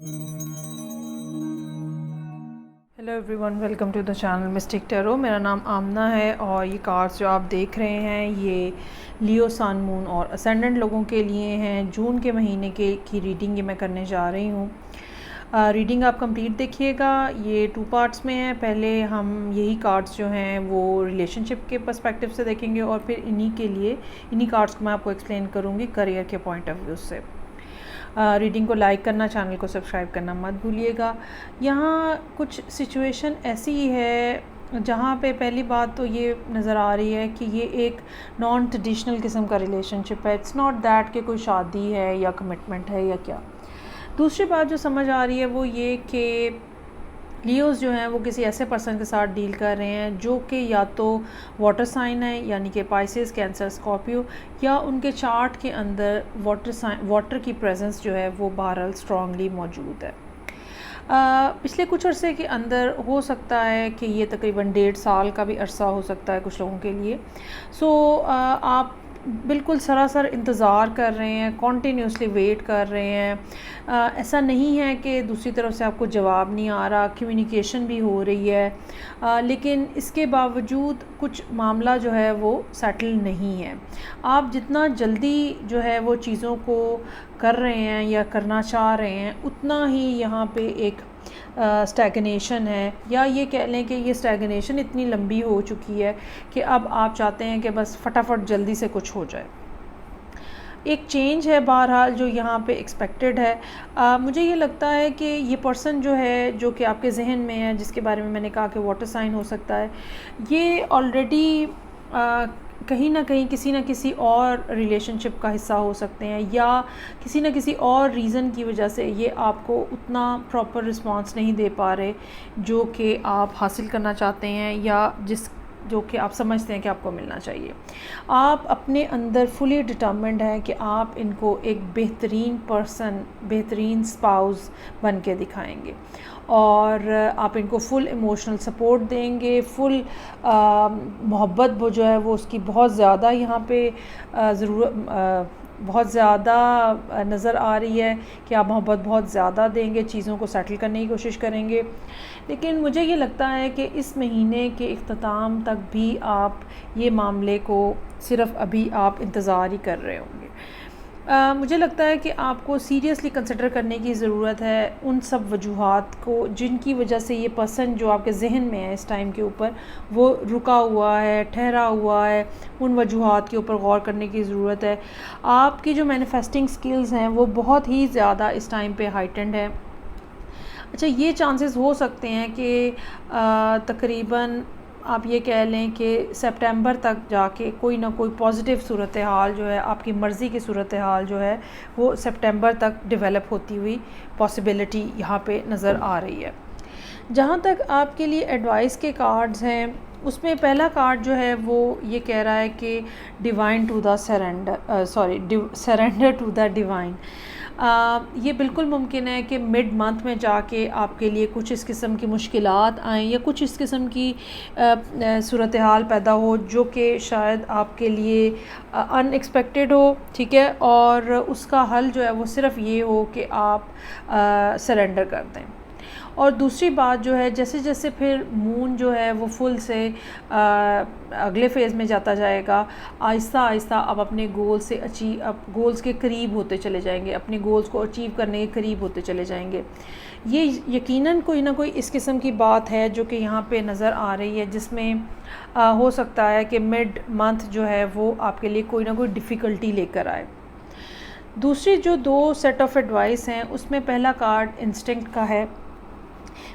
Hello everyone, welcome to the channel mystic tarot. मेरा नाम आमना है और ये कार्ड्स जो आप देख रहे हैं ये लियो, सन, मून और असेंडेंट लोगों के लिए हैं। जून के महीने की रीडिंग ये मैं करने जा रही हूँ। रीडिंग आप कंप्लीट देखिएगा। ये 2 पार्ट्स में है। पहले हम यही कार्ड्स जो हैं वो रिलेशनशिप के पर्सपेक्टिव से देखेंगे और फिर इन्हीं कार्ड्स को मैं आपको एक्सप्लेन करूँगी करियर के पॉइंट ऑफ व्यू से। रीडिंग को लाइक करना, चैनल को सब्सक्राइब करना मत भूलिएगा। यहाँ कुछ सिचुएशन ऐसी है जहाँ पे पहली बात तो ये नज़र आ रही है कि ये एक नॉन ट्रेडिशनल किस्म का रिलेशनशिप है। इट्स नॉट दैट कि कोई शादी है या कमिटमेंट है या क्या। दूसरी बात जो समझ आ रही है वो ये कि लियोज़ जो हैं वो किसी ऐसे पर्सन के साथ डील कर रहे हैं जो कि या तो वाटर साइन है, यानी कि पाइसेस, कैंसर, स्कॉर्पियो, या उनके चार्ट के अंदर वाटर की प्रेजेंस जो है वो बहरहाल स्ट्रांगली मौजूद है। पिछले कुछ अरसे के अंदर हो सकता है कि ये तकरीबन 1.5 साल का भी अरसा हो सकता है कुछ लोगों के लिए। आप बिल्कुल सरासर इंतज़ार कर रहे हैं, कॉन्टीन्यूसली वेट कर रहे हैं। ऐसा नहीं है कि दूसरी तरफ से आपको जवाब नहीं आ रहा, कम्युनिकेशन भी हो रही है, लेकिन इसके बावजूद कुछ मामला जो है वो सेटल नहीं है। आप जितना जल्दी जो है वो चीज़ों को कर रहे हैं या करना चाह रहे हैं, उतना ही यहाँ पे एक स्टैग्नेशन है, या ये कह लें कि ये स्टैग्नेशन इतनी लंबी हो चुकी है कि अब आप चाहते हैं कि बस फटाफट जल्दी से कुछ हो जाए। एक चेंज है बहरहाल जो यहाँ पे एक्सपेक्टेड है। मुझे ये लगता है कि ये पर्सन जो है, जो कि आपके जहन में है, जिसके बारे में मैंने कहा कि वाटर साइन हो सकता है, ये ऑलरेडी कहीं ना कहीं किसी न किसी और रिलेशनशिप का हिस्सा हो सकते हैं, या किसी न किसी और रीज़न की वजह से ये आपको उतना प्रॉपर रिस्पांस नहीं दे पा रहे जो कि आप हासिल करना चाहते हैं, या जो कि आप समझते हैं कि आपको मिलना चाहिए। आप अपने अंदर फुली डिटर्मिन्ड है कि आप इनको एक बेहतरीन पर्सन, बेहतरीन स्पाउस बन के दिखाएंगे और आप इनको फुल इमोशनल सपोर्ट देंगे। फुल मोहब्बत वो जो है वो उसकी बहुत ज़्यादा यहाँ पे बहुत ज़्यादा नज़र आ रही है कि आप मोहब्बत बहुत ज़्यादा देंगे, चीज़ों को सेटल करने की कोशिश करेंगे। लेकिन मुझे ये लगता है कि इस महीने के इख्तिताम तक भी आप ये मामले को सिर्फ़ अभी आप इंतज़ार ही कर रहे होंगे। मुझे लगता है कि आपको सीरियसली कंसिडर करने की ज़रूरत है उन सब वजूहात को जिनकी वजह से ये पर्सन जो आपके जहन में है इस टाइम के ऊपर, वो रुका हुआ है, ठहरा हुआ है। उन वजूहात के ऊपर गौर करने की ज़रूरत है। आपकी जो मैनिफेस्टिंग स्किल्स हैं वो बहुत ही ज़्यादा इस टाइम पे हाइटेंड है। अच्छा, ये चांसेस हो सकते हैं कि तकरीबन आप ये कह लें कि सितंबर तक जाके कोई ना कोई पॉजिटिव सूरत हाल जो है, आपकी मर्ज़ी की सूरत हाल जो है वो सितंबर तक डेवलप होती हुई पॉसिबिलिटी यहाँ पे नज़र आ रही है। जहाँ तक आपके लिए एडवाइस के कार्ड्स हैं, उसमें पहला कार्ड जो है वो ये कह रहा है कि divine to the surrender to the divine. ये बिल्कुल मुमकिन है कि मिड मंथ में जाके आपके लिए कुछ इस किस्म की मुश्किलात आएँ या कुछ इस किस्म की सूरत हाल पैदा हो जो कि शायद आपके लिए अनएक्सपेक्टेड हो, ठीक है, और उसका हल जो है वो सिर्फ़ ये हो कि आप सरेंडर कर दें। और दूसरी बात जो है, जैसे जैसे फिर मून जो है वो फुल से अगले फेज़ में जाता जाएगा, आहिस्ता आहिस्ता आप अपने गोल्स के करीब होते चले जाएंगे, अपने गोल्स को अचीव करने के करीब होते चले जाएंगे। ये यकीनन कोई ना कोई इस किस्म की बात है जो कि यहाँ पे नज़र आ रही है, जिसमें हो सकता है कि मिड मंथ जो है वो आपके लिए कोई ना कोई डिफ़िकल्टी लेकर आए। दूसरी जो 2 सेट ऑफ एडवाइस हैं उसमें पहला कार्ड इंस्टिंक्ट का है।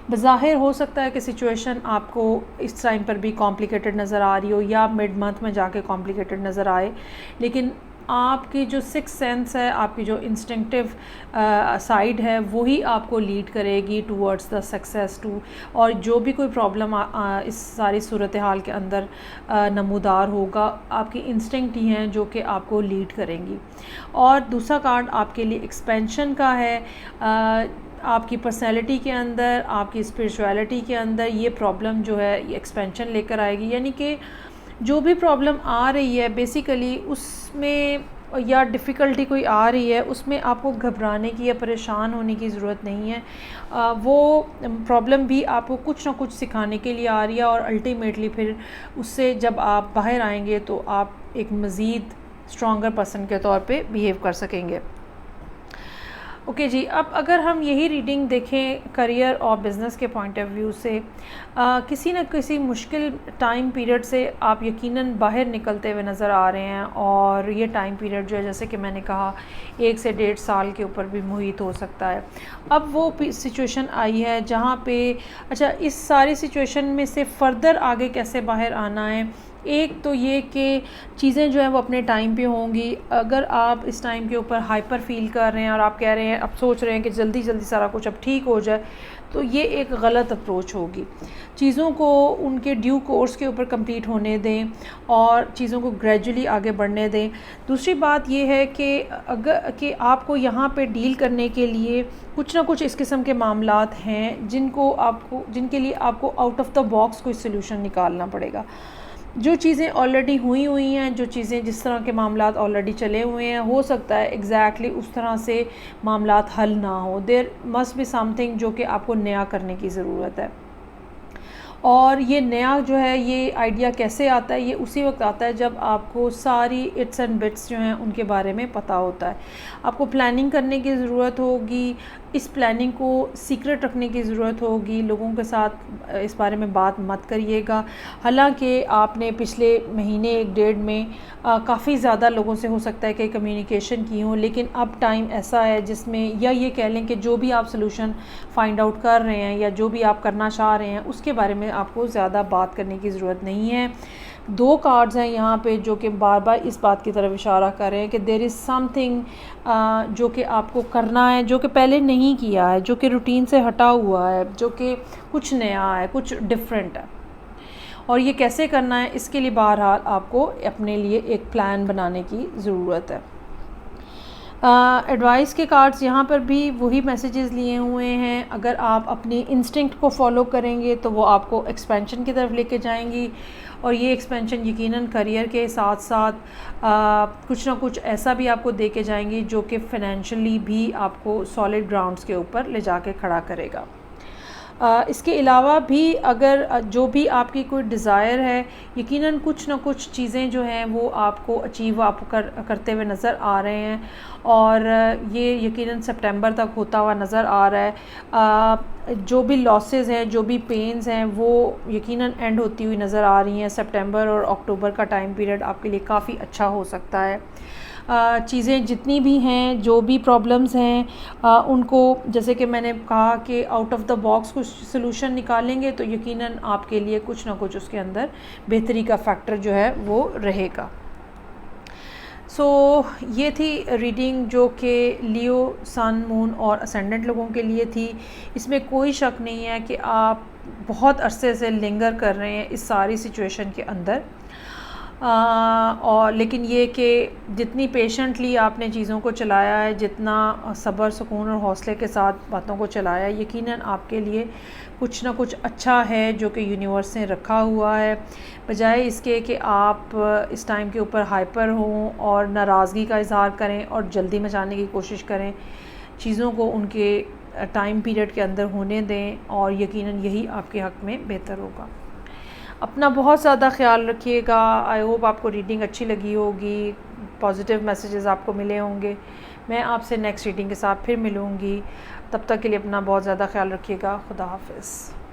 बज़ाहिर हो सकता है कि सिचुएशन आपको इस टाइम पर भी कॉम्प्लिकेटेड नज़र आ रही हो या मिड मंथ में जाके कॉम्प्लिकेटेड नज़र आए, लेकिन आपकी जो सिक्स सेंस है, आपकी जो इंस्टिंक्टिव साइड है, वही आपको लीड करेगी टूवर्ड्स द सक्सेस टू। और जो भी कोई प्रॉब्लम इस सारी सूरत हाल के अंदर नमूदार होगा, आपकी इंस्टिंक्ट ही हैं जो कि आपको लीड करेंगी। और दूसरा कार्ड आपके लिए एक्सपेंशन का है। आपकी पर्सनैलिटी के अंदर, आपकी स्पिरिचुअलिटी के अंदर ये प्रॉब्लम जो है ये एक्सपेंशन लेकर आएगी, यानी कि जो भी प्रॉब्लम आ रही है बेसिकली उसमें या डिफ़िकल्टी कोई आ रही है, उसमें आपको घबराने की या परेशान होने की ज़रूरत नहीं है। वो प्रॉब्लम भी आपको कुछ ना कुछ सिखाने के लिए आ रही है, और अल्टीमेटली फिर उससे जब आप बाहर आएंगे तो आप एक मज़ीद स्ट्रॉन्गर पर्सन के तौर पे बिहेव कर सकेंगे। ओके जी, अब अगर हम यही रीडिंग देखें करियर और बिज़नेस के पॉइंट ऑफ व्यू से, किसी न किसी मुश्किल टाइम पीरियड से आप यकीनन बाहर निकलते हुए नज़र आ रहे हैं, और ये टाइम पीरियड जो है, जैसे कि मैंने कहा, 1 से 1.5 साल के ऊपर भी मुहित हो सकता है। अब वो सिचुएशन आई है जहाँ पे, अच्छा, इस सारी सिचुएशन में से फ़र्दर आगे कैसे बाहर आना है। एक तो ये कि चीज़ें जो हैं वो अपने टाइम पे होंगी। अगर आप इस टाइम के ऊपर हाइपर फील कर रहे हैं और आप कह रहे हैं, अब सोच रहे हैं कि जल्दी जल्दी सारा कुछ अब ठीक हो जाए, तो ये एक गलत अप्रोच होगी। चीज़ों को उनके ड्यू कोर्स के ऊपर कंप्लीट होने दें और चीज़ों को ग्रेजुअली आगे बढ़ने दें। दूसरी बात ये है कि आपको यहाँ पे डील करने के लिए कुछ ना कुछ इस किस्म के मामलात हैं जिनके लिए आपको आउट ऑफ द बॉक्स कोई सलूशन निकालना पड़ेगा। जो चीज़ें ऑलरेडी हुई हैं, जो चीज़ें, जिस तरह के मामलात ऑलरेडी चले हुए हैं, हो सकता है एग्जैक्टली उस तरह से मामलात हल ना हो। देयर मस्ट बी समथिंग जो कि आपको नया करने की ज़रूरत है। और ये नया जो है, ये आइडिया कैसे आता है? ये उसी वक्त आता है जब आपको सारी इट्स एंड बिट्स जो हैं उनके बारे में पता होता है। आपको प्लानिंग करने की ज़रूरत होगी। इस प्लानिंग को सीक्रेट रखने की ज़रूरत होगी। लोगों के साथ इस बारे में बात मत करिएगा। हालांकि आपने पिछले महीने 1-1.5 में काफ़ी ज़्यादा लोगों से हो सकता है कि कम्युनिकेशन की हो, लेकिन अब टाइम ऐसा है जिसमें, या ये कह लें कि जो भी आप सलूशन फ़ाइंड आउट कर रहे हैं या जो भी आप करना चाह रहे हैं, उसके बारे में आपको ज़्यादा बात करने की ज़रूरत नहीं है। 2 कार्ड्स हैं यहाँ पे जो कि बार बार इस बात की तरफ इशारा कर रहे हैं कि देयर इज़ समथिंग जो कि आपको करना है, जो कि पहले नहीं किया है, जो कि रूटीन से हटा हुआ है, जो कि कुछ नया है, कुछ डिफरेंट है। और ये कैसे करना है, इसके लिए बहरहाल आपको अपने लिए एक प्लान बनाने की ज़रूरत है। एडवाइस के कार्ड्स यहाँ पर भी वही मैसेजेस लिए हुए हैं। अगर आप अपनी इंस्टिंक्ट को फॉलो करेंगे तो वो आपको एक्सपेंशन की तरफ लेके जाएंगी, और ये एक्सपेंशन यकीनन करियर के साथ साथ कुछ ना कुछ ऐसा भी आपको दे के जाएंगी जो कि फ़ाइनेंशियली भी आपको सॉलिड ग्राउंड्स के ऊपर ले जाके खड़ा करेगा। इसके अलावा भी अगर जो भी आपकी कोई डिज़ायर है, यकीनन कुछ ना कुछ चीज़ें जो हैं वो आपको अचीव करते हुए नज़र आ रहे हैं, और ये यकीनन सितंबर तक होता हुआ नज़र आ रहा है। जो भी लॉसेस हैं, जो भी पेन्स हैं, वो यकीनन एंड होती हुई नज़र आ रही हैं। सितंबर और अक्टूबर का टाइम पीरियड आपके लिए काफ़ी अच्छा हो सकता है। चीज़ें जितनी भी हैं, जो भी प्रॉब्लम्स हैं, उनको, जैसे कि मैंने कहा कि आउट ऑफ द बॉक्स कुछ सलूशन निकालेंगे तो यकीनन आपके लिए कुछ ना कुछ उसके अंदर बेहतरी का फैक्टर जो है वो रहेगा। ये थी रीडिंग जो कि लियो, सन, मून और असेंडेंट लोगों के लिए थी। इसमें कोई शक नहीं है कि आप बहुत अरसे से लिंगर कर रहे हैं इस सारी सिचुएशन के अंदर, और लेकिन ये कि जितनी पेशेंटली आपने चीज़ों को चलाया है, जितना सब्र, सुकून और हौसले के साथ बातों को चलाया है, यकीनन आपके लिए कुछ ना कुछ अच्छा है जो कि यूनिवर्स ने रखा हुआ है। बजाय इसके कि आप इस टाइम के ऊपर हाइपर हों और नाराज़गी का इज़हार करें और जल्दी मचाने की कोशिश करें, चीज़ों को उनके टाइम पीरियड के अंदर होने दें, और यकीनन यही आपके हक़ में बेहतर होगा। अपना बहुत ज़्यादा ख्याल रखिएगा। आई होप आपको रीडिंग अच्छी लगी होगी, पॉजिटिव मैसेजेस आपको मिले होंगे। मैं आपसे नेक्स्ट रीडिंग के साथ फिर मिलूँगी। तब तक के लिए अपना बहुत ज़्यादा ख्याल रखिएगा। खुदा हाफ़िज़।